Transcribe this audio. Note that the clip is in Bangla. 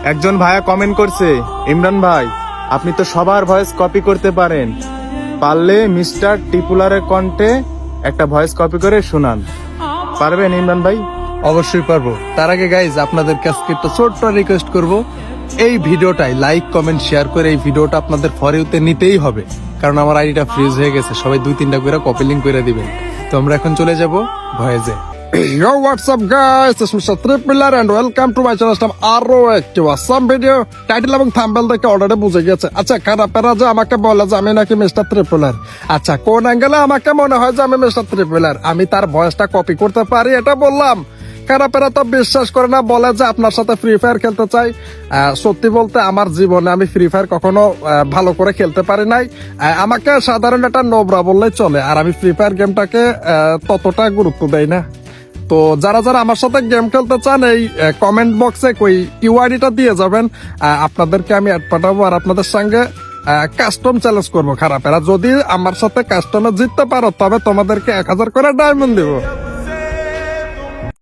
একজন ভাইয়া কমেন্ট করছে, ইমরান ভাই আপনি তো সবার ভয়েস কপি করতে পারেন, পারলে মিস্টার টিপুলারের কণ্ঠে একটা ভয়েস কপি করে শোনান। পারবেন ইমরান ভাই? অবশ্যই পারবো। তার আগে গাইজ আপনাদের কাছে একটা ছোট্ট রিকোয়েস্ট করব, এই ভিডিওটাই লাইক কমেন্ট শেয়ার করে এই ভিডিওটা আপনাদের ফর ইউতে নিতেই হবে, কারণ আমার আইডিটা ফ্রিজ হয়ে গেছে। সবাই 2-3টা করে কপি লিঙ্ক করে দিবেন। তো আমরা এখন চলে যাব ভয়েসে। Yo, what's up guys? This is Mr. Tripiller and welcome to my channel. আরো একটি awesome ভিডিও। টাইটেল এবং থাম্বনেল দেখে অলরেডি বুঝে গেছে। আচ্ছা, খারাপেরা যে আমাকে বলে যে আমি নাকি মিস্টার ট্রিপলার। আচ্ছা, কোন অ্যাঙ্গেলে আমাকে মনে হয় যে আমি মিস্টার ট্রিপলার? আমি তার ভয়েসটা কপি করতে পারি এটা বললাম। খারাপেরা তো বিশ্বাস করে না, বলে যে আপনার সাথে ফ্রি ফায়ার খেলতে চাই। সত্যি বলতে আমার জীবনে আমি ফ্রি ফায়ার কখনো ভালো করে খেলতে পারি নাই। আমাকে সাধারণ একটা নোবরা বললেই চলে, আর আমি ফ্রি ফায়ার গেমটাকে ততটা গুরুত্ব দেই না। তো যারা যারা আমার সাথে গেম খেলতে চান, এই কমেন্ট বক্সে কই কিওয়ার্ডটা দিয়ে যাবেন, আপনাদেরকে আমি অ্যাড পাঠাবো আর আপনাদের সঙ্গে কাস্টম চ্যালেঞ্জ করবো। খারাপেরা যদি আমার সাথে কাস্টমে জিততে পারো তবে তোমাদেরকে 1000 করে ডায়মন্ড দিব।